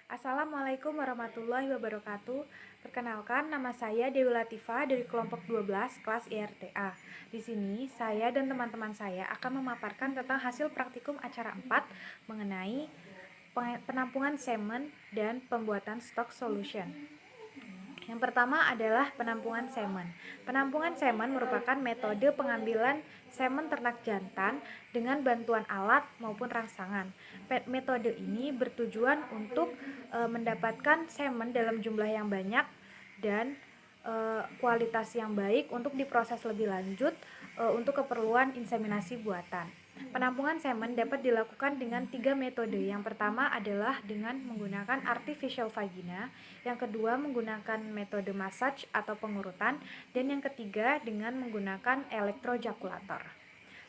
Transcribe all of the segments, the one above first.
Assalamualaikum warahmatullahi wabarakatuh. Perkenalkan, nama saya Dewi Latifah dari kelompok 12 kelas IRTA. Di sini, saya dan teman-teman saya akan memaparkan tentang hasil praktikum acara 4 mengenai penampungan semen dan pembuatan stock solution. Yang pertama adalah penampungan semen. Penampungan semen merupakan metode pengambilan semen ternak jantan dengan bantuan alat maupun rangsangan. Metode ini bertujuan untuk mendapatkan semen dalam jumlah yang banyak dan kualitas yang baik untuk diproses lebih lanjut untuk keperluan inseminasi buatan. Penampungan semen dapat dilakukan dengan 3 metode. Yang pertama adalah dengan menggunakan artificial vagina, yang kedua menggunakan metode massage atau pengurutan, dan yang ketiga dengan menggunakan elektrojakulator.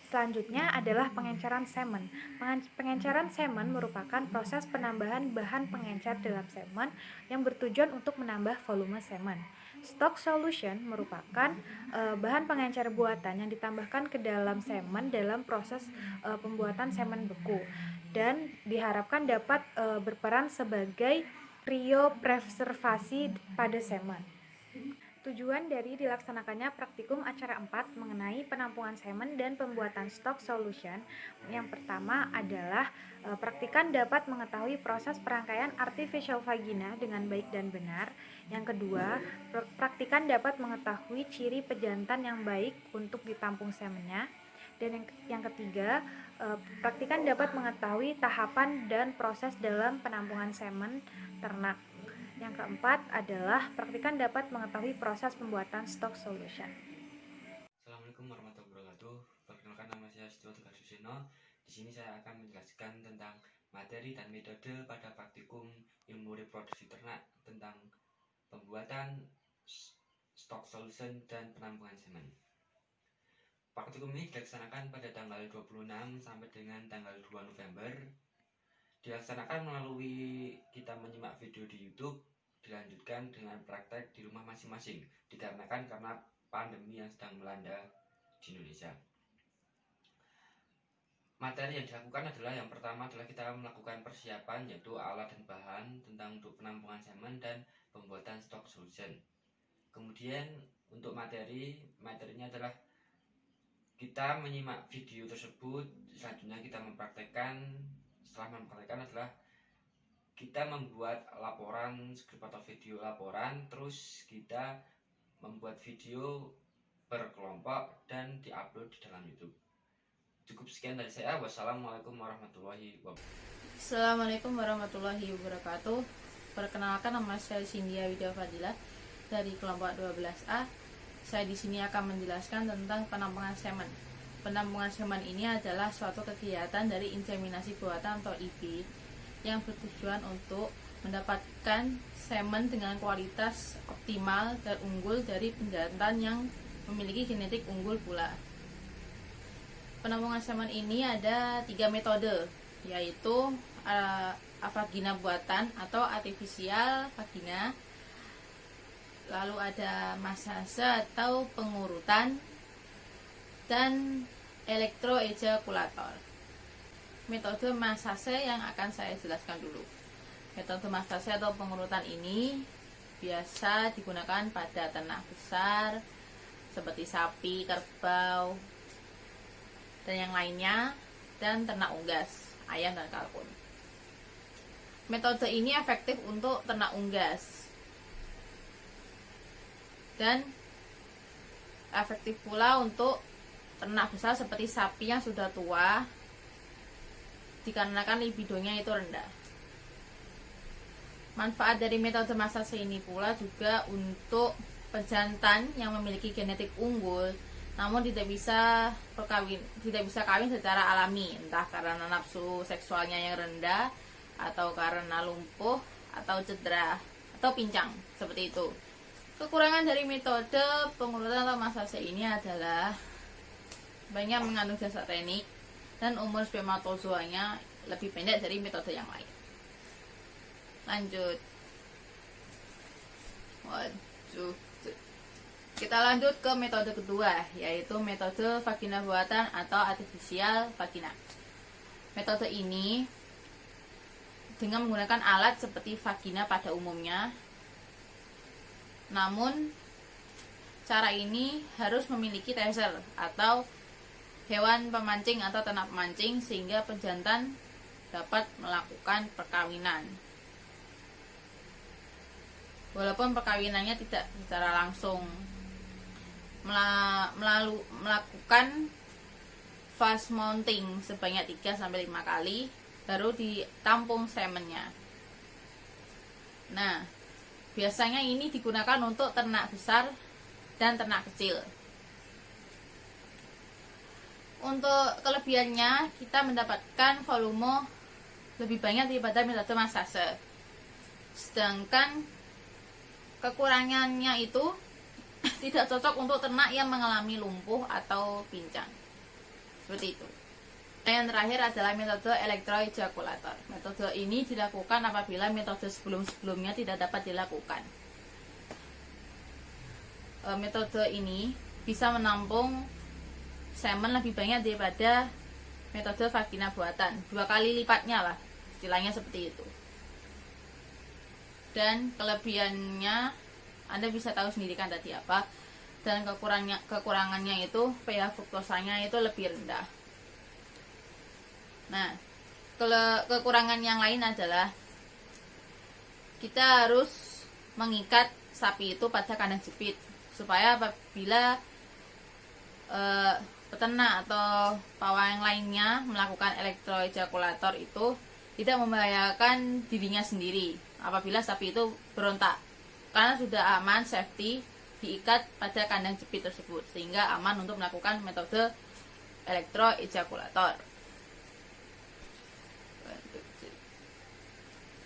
Selanjutnya adalah pengenceran semen. Pengenceran semen merupakan proses penambahan bahan pengencer dalam semen yang bertujuan untuk menambah volume semen. Stock solution merupakan bahan pengencer buatan yang ditambahkan ke dalam semen dalam proses pembuatan semen beku dan diharapkan dapat berperan sebagai kriopreservasi pada semen. Tujuan dari dilaksanakannya praktikum acara 4 mengenai penampungan semen dan pembuatan stock solution yang pertama adalah praktikan dapat mengetahui proses perangkaian artificial vagina dengan baik dan benar. Yang kedua, praktikan dapat mengetahui ciri pejantan yang baik untuk ditampung semennya. Dan yang ketiga, praktikan dapat mengetahui tahapan dan proses dalam penampungan semen ternak. Yang keempat adalah praktikan dapat mengetahui proses pembuatan stock solution. Assalamualaikum warahmatullahi wabarakatuh. Perkenalkan, nama saya Setio Tegar Suseno. Di sini saya akan menjelaskan tentang materi dan metode pada praktikum ilmu reproduksi ternak tentang pembuatan stock solution dan penampungan semen. Praktikum ini dilaksanakan pada tanggal 26 sampai dengan tanggal 2 November. Dilaksanakan melalui kita menyimak video di YouTube, dilanjutkan dengan praktek di rumah masing-masing, dikarenakan karena pandemi yang sedang melanda di Indonesia. Materi yang dilakukan adalah yang pertama adalah kita melakukan persiapan, yaitu alat dan bahan tentang untuk penampungan semen dan pembuatan stock solution. Kemudian untuk materinya adalah kita menyimak video tersebut. Selanjutnya kita mempraktekkan. Setelah mempraktekkan adalah kita membuat laporan skrip atau video laporan, terus kita membuat video berkelompok dan diupload di dalam YouTube. Cukup sekian dari saya. Wassalamualaikum warahmatullahi wabarakatuh. Assalamualaikum warahmatullahi wabarakatuh. Perkenalkan, nama saya Cyndia Widya Fadilah dari kelompok 12A. Saya di sini akan menjelaskan tentang penampungan semen. Penampungan semen ini adalah suatu kegiatan dari inseminasi buatan atau IB yang bertujuan untuk mendapatkan semen dengan kualitas optimal dan unggul dari penjantan yang memiliki genetik unggul pula. Penampungan semen ini ada 3 metode, yaitu vagina buatan atau artificial vagina, lalu ada massage atau pengurutan, dan elektroejakulator. Metode massage yang akan saya jelaskan dulu. Metode massage atau pengurutan ini biasa digunakan pada ternak besar seperti sapi, kerbau, dan yang lainnya, dan ternak unggas, ayam dan kalkun. Metode ini efektif untuk ternak unggas dan efektif pula untuk ternak besar seperti sapi yang sudah tua, dikarenakan libidonya itu rendah. Manfaat dari metode massage ini pula juga untuk pejantan yang memiliki genetik unggul namun tidak bisa kawin secara alami, entah karena nafsu seksualnya yang rendah atau karena lumpuh atau cedera atau pincang, seperti itu. Kekurangan dari metode pengurutan atau massage ini adalah banyak mengandung zat tenik dan umur spermatozoanya lebih pendek dari metode yang lain. Lanjut. Kita lanjut ke metode kedua, yaitu metode vagina buatan atau artificial vagina. Metode ini dengan menggunakan alat seperti vagina pada umumnya. Namun cara ini harus memiliki teaser atau hewan pemancing atau ternak pemancing sehingga pejantan dapat melakukan perkawinan. Walaupun perkawinannya tidak secara langsung, melakukan fast mounting sebanyak 3-5 kali baru ditampung semennya. Nah, biasanya ini digunakan untuk ternak besar dan ternak kecil. Untuk kelebihannya, kita mendapatkan volume lebih banyak daripada metode massase. Sedangkan kekurangannya itu tidak cocok untuk ternak yang mengalami lumpuh atau pincang. Seperti itu. Yang terakhir adalah metode elektroejakulator. Metode ini dilakukan apabila metode sebelum-sebelumnya tidak dapat dilakukan. Metode ini bisa menampung semen lebih banyak daripada metode vagina buatan, 2 kali lipatnya lah, istilahnya seperti itu. Dan kelebihannya Anda bisa tahu sendiri kan tadi apa. Dan kekurangannya itu pH fruktosanya itu lebih rendah. Nah, kekurangan yang lain adalah kita harus mengikat sapi itu pada kandang jepit supaya apabila peternak atau pawang lainnya melakukan elektroejakulator itu tidak membahayakan dirinya sendiri apabila sapi itu berontak, karena sudah aman, safety, diikat pada kandang jepit tersebut sehingga aman untuk melakukan metode elektroejakulator.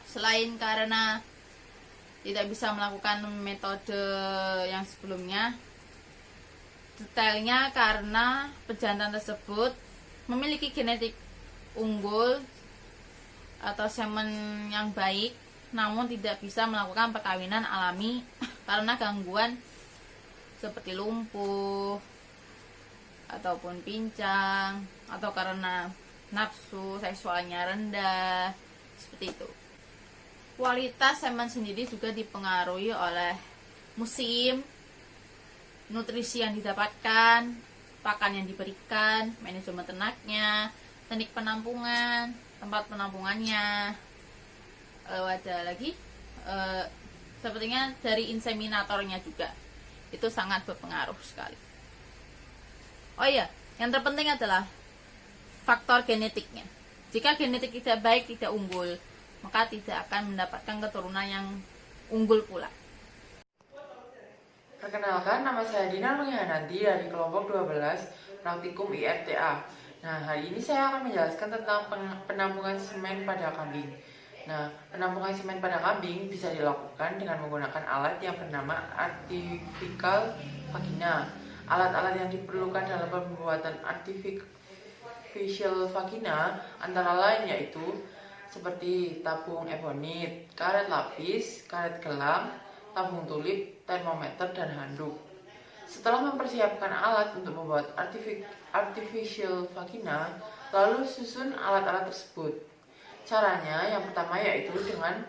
Selain karena tidak bisa melakukan metode yang sebelumnya, detailnya karena pejantan tersebut memiliki genetik unggul atau semen yang baik, namun tidak bisa melakukan perkawinan alami karena gangguan seperti lumpuh ataupun pincang atau karena nafsu seksualnya rendah, seperti itu. Kualitas semen sendiri juga dipengaruhi oleh musim, nutrisi yang didapatkan, pakan yang diberikan, manajemen ternaknya, teknik penampungan, tempat penampungannya. Ada lagi sepertinya dari inseminatornya juga itu sangat berpengaruh sekali. Oh iya, yang terpenting adalah faktor genetiknya. Jika genetik tidak baik, tidak unggul, maka tidak akan mendapatkan keturunan yang unggul pula. Perkenalkan, nama saya Dina Menghananti dari kelompok 12 praktikum IRTA. Nah, hari ini saya akan menjelaskan tentang penampungan semen pada kambing. Nah, penampungan semen pada kambing bisa dilakukan dengan menggunakan alat yang bernama artificial vagina. Alat-alat yang diperlukan dalam pembuatan artificial vagina antara lain yaitu seperti tabung ebonit, karet lapis, karet gelang, tabung tulip, termometer, dan handuk. Setelah mempersiapkan alat untuk membuat artificial vagina, lalu susun alat-alat tersebut. Caranya yang pertama yaitu dengan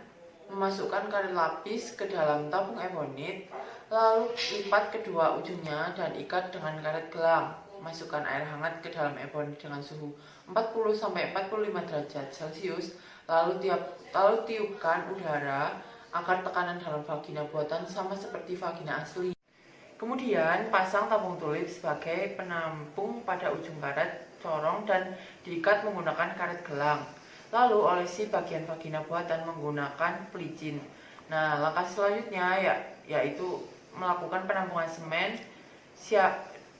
memasukkan karet lapis ke dalam tabung ebonit, lalu lipat kedua ujungnya dan ikat dengan karet gelang. Masukkan air hangat ke dalam ebonit dengan suhu 40-45 derajat Celcius, lalu tiupkan udara agar tekanan dalam vagina buatan sama seperti vagina asli. Kemudian pasang tabung tulip sebagai penampung pada ujung karet corong dan diikat menggunakan karet gelang. Lalu olesi bagian vagina buatan menggunakan pelicin. Nah, langkah selanjutnya yaitu melakukan penampungan semen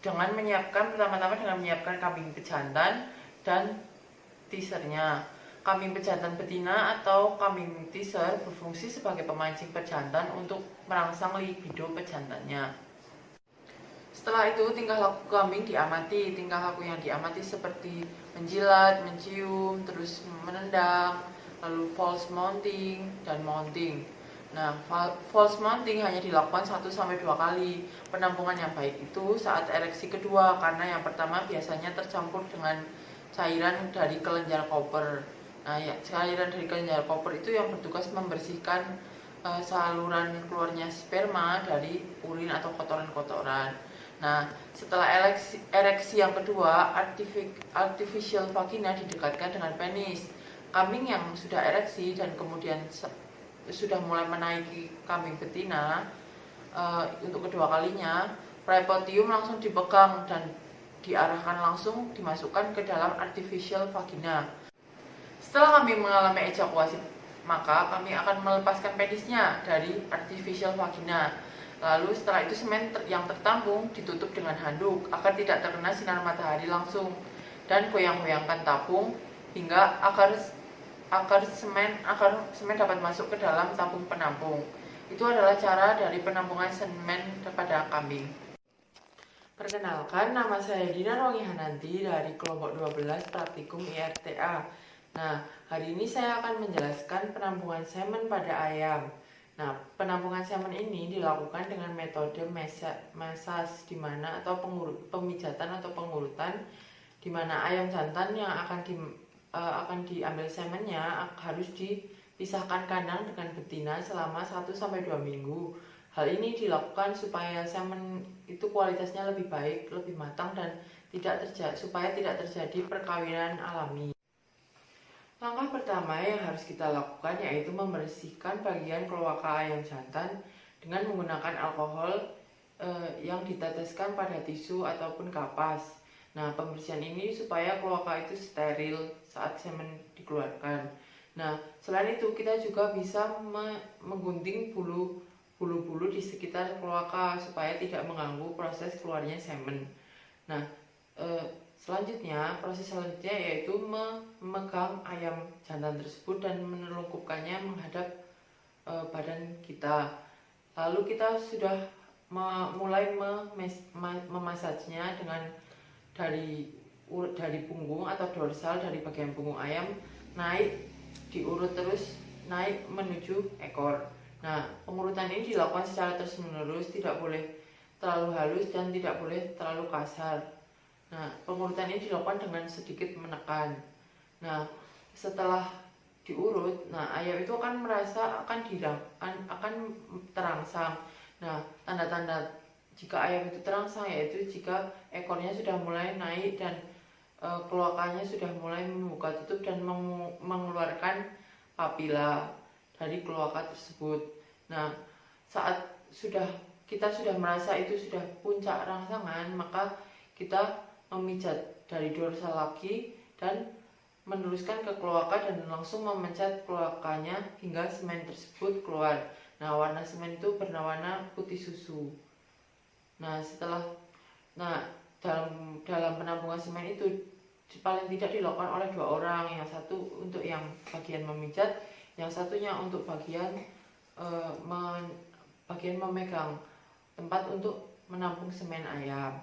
dengan pertama-tama dengan menyiapkan kambing pejantan dan teasernya. Kambing pejantan betina atau kambing teaser berfungsi sebagai pemancing pejantan untuk merangsang libido pejantannya. Setelah itu tingkah laku kambing diamati. Tingkah laku yang diamati seperti menjilat, mencium, terus menendang, lalu false mounting dan mounting. Nah, false mounting hanya dilakukan 1-2 kali. Penampungan yang baik itu saat ereksi kedua, karena yang pertama biasanya tercampur dengan cairan dari kelenjar koper. Nah, ya, cairan dari kelenjar koper itu yang bertugas membersihkan saluran keluarnya sperma dari urin atau kotoran-kotoran. Nah, setelah ereksi yang kedua, artificial vagina didekatkan dengan penis. Kambing yang sudah ereksi dan kemudian sudah mulai menaiki kambing betina untuk kedua kalinya, prepotium langsung dipegang dan diarahkan langsung dimasukkan ke dalam artificial vagina. Setelah kami mengalami ejakulasi, maka kami akan melepaskan penisnya dari artificial vagina. Lalu setelah itu semen yang tertampung ditutup dengan handuk agar tidak terkena sinar matahari langsung, dan goyang-goyangkan tabung hingga agar semen dapat masuk ke dalam tabung penampung. Itu adalah cara dari penampungan semen pada kambing. Perkenalkan, nama saya Dina Rongi Hananti dari kelompok 12 praktikum IRTA. Nah, hari ini saya akan menjelaskan penampungan semen pada ayam. Nah, penampungan semen ini dilakukan dengan metode massage di mana atau pemijatan atau pengurutan, di mana ayam jantan yang akan diambil semennya harus dipisahkan kandang dengan betina selama 1-2 minggu. Hal ini dilakukan supaya semen itu kualitasnya lebih baik, lebih matang dan supaya tidak terjadi perkawinan alami. Langkah pertama yang harus kita lakukan yaitu membersihkan bagian kloaka ayam jantan dengan menggunakan alkohol yang diteteskan pada tisu ataupun kapas. Nah, pembersihan ini supaya kloaka itu steril saat semen dikeluarkan. Nah, selain itu kita juga bisa menggunting bulu-bulu di sekitar kloaka supaya tidak mengganggu proses keluarnya semen. Nah, proses selanjutnya yaitu memegang ayam jantan tersebut dan menelungkupkannya menghadap badan kita. Lalu kita sudah mulai memasajnya dengan dari punggung atau dorsal dari bagian punggung ayam naik, diurut terus naik menuju ekor. Nah, pengurutan ini dilakukan secara terus-menerus, tidak boleh terlalu halus dan tidak boleh terlalu kasar. Nah, pengurutan ini dilakukan dengan sedikit menekan. Nah, setelah diurut, ayam itu akan merasa akan terangsang. Nah, tanda-tanda jika ayam itu terangsang yaitu jika ekornya sudah mulai naik dan kloakanya sudah mulai membuka tutup dan mengeluarkan papila dari kloaka tersebut. Nah, saat kita sudah merasa itu sudah puncak rangsangan, maka kita memijat dari dorsal lagi dan meneruskan ke kloaka dan langsung memencet kloakanya hingga semen tersebut keluar. Nah, warna semen itu berwarna putih susu. Nah, dalam penampungan semen itu paling tidak dilakukan oleh 2 orang, yang satu untuk yang bagian memijat, yang satunya untuk bagian memegang tempat untuk menampung semen ayam.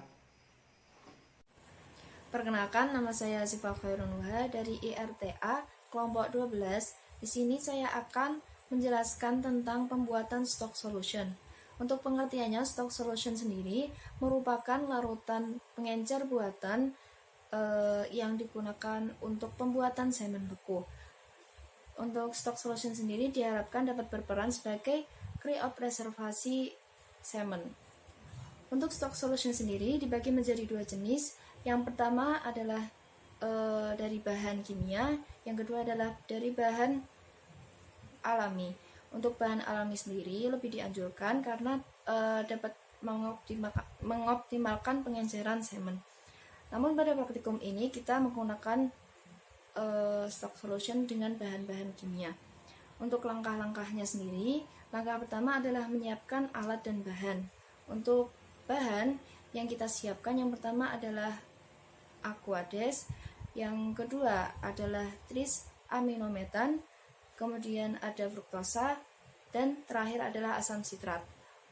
Perkenalkan, nama saya Syifa Khairunuha dari IRTA kelompok 12. Di sini saya akan menjelaskan tentang pembuatan stock solution. Untuk pengertiannya, stock solution sendiri merupakan larutan pengencer buatan yang digunakan untuk pembuatan semen beku. Untuk stock solution sendiri diharapkan dapat berperan sebagai kriopreservasi semen. Untuk stock solution sendiri dibagi menjadi 2 jenis. Yang pertama adalah dari bahan kimia, yang kedua adalah dari bahan alami. Untuk bahan alami sendiri lebih dianjurkan karena dapat mengoptimalkan pengenceran semen. Namun pada praktikum ini kita menggunakan stock solution dengan bahan-bahan kimia. Untuk langkah-langkahnya sendiri, langkah pertama adalah menyiapkan alat dan bahan. Untuk bahan yang kita siapkan, yang pertama adalah aquades, yang kedua adalah trisaminometan, kemudian ada fruktosa, dan terakhir adalah asam sitrat.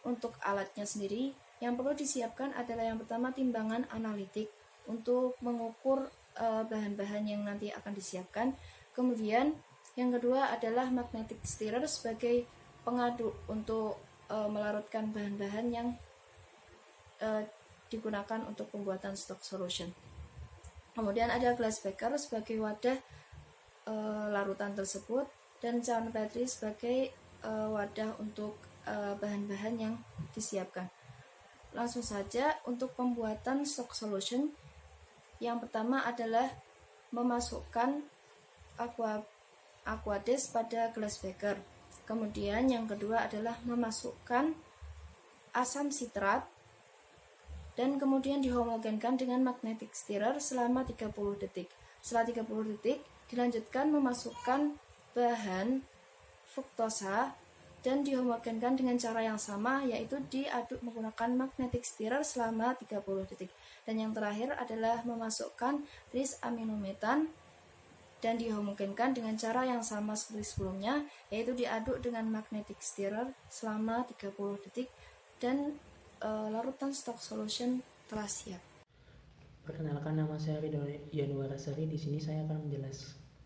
Untuk alatnya sendiri, yang perlu disiapkan adalah yang pertama timbangan analitik untuk mengukur bahan-bahan yang nanti akan disiapkan. Kemudian yang kedua adalah magnetic stirrer sebagai pengaduk untuk melarutkan bahan-bahan yang digunakan untuk pembuatan stock solution. Kemudian ada glass beaker sebagai wadah larutan tersebut dan cairan baterai sebagai wadah untuk bahan-bahan yang disiapkan. Langsung saja untuk pembuatan stock solution. Yang pertama adalah memasukkan aquades pada gelas beker. Kemudian yang kedua adalah memasukkan asam sitrat dan kemudian dihomogenkan dengan magnetic stirrer selama 30 detik. Setelah 30 detik dilanjutkan memasukkan bahan fruktosa dan dihomogenkan dengan cara yang sama, yaitu diaduk menggunakan magnetic stirrer selama 30 detik. Dan yang terakhir adalah memasukkan triaminometan dan dihomogenkan dengan cara yang sama seperti sebelumnya, yaitu diaduk dengan magnetic stirrer selama 30 detik dan larutan stock solution telah siap. Perkenalkan, nama saya Ridho Yanuarasari. Di sini saya akan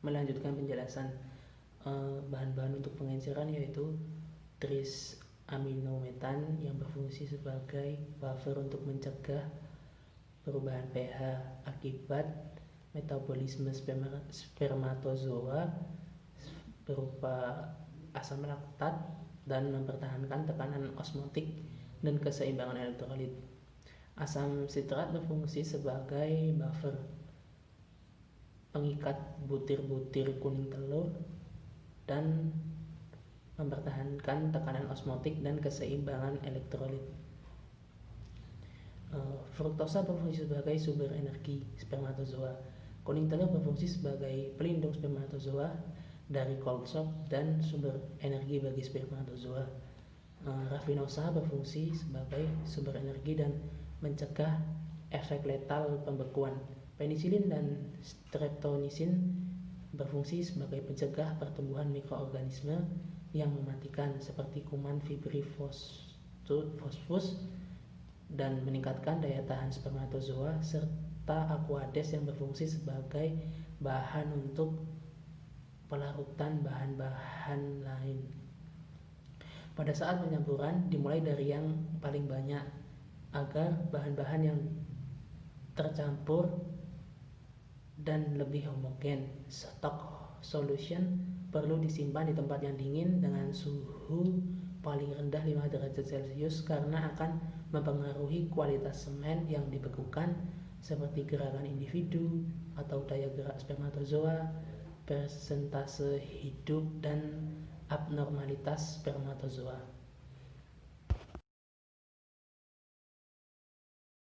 melanjutkan penjelasan bahan-bahan untuk pengenceran, yaitu triaminometan yang berfungsi sebagai buffer untuk mencegah perubahan pH akibat metabolisme spermatozoa berupa asam laktat dan mempertahankan tekanan osmotik dan keseimbangan elektrolit. Asam sitrat berfungsi sebagai buffer pengikat butir-butir kuning telur dan mempertahankan tekanan osmotik dan keseimbangan elektrolit. Fruktosa berfungsi sebagai sumber energi spermatozoa. Kuning telur berfungsi sebagai pelindung spermatozoa dari cold shock dan sumber energi bagi spermatozoa. Rafinosa berfungsi sebagai sumber energi dan mencegah efek letal pembekuan. Penisilin dan streptomycin berfungsi sebagai pencegah pertumbuhan mikroorganisme yang mematikan seperti kuman Fibrifosfus dan meningkatkan daya tahan spermatozoa, serta aquades yang berfungsi sebagai bahan untuk pelarutan bahan-bahan lain. Pada saat pencampuran dimulai dari yang paling banyak agar bahan-bahan yang tercampur dan lebih homogen. Stock solution perlu disimpan di tempat yang dingin dengan suhu paling rendah 5 derajat Celcius karena akan mempengaruhi kualitas semen yang dibekukan, seperti gerakan individu atau daya gerak spermatozoa, persentase hidup, dan abnormalitas spermatozoa.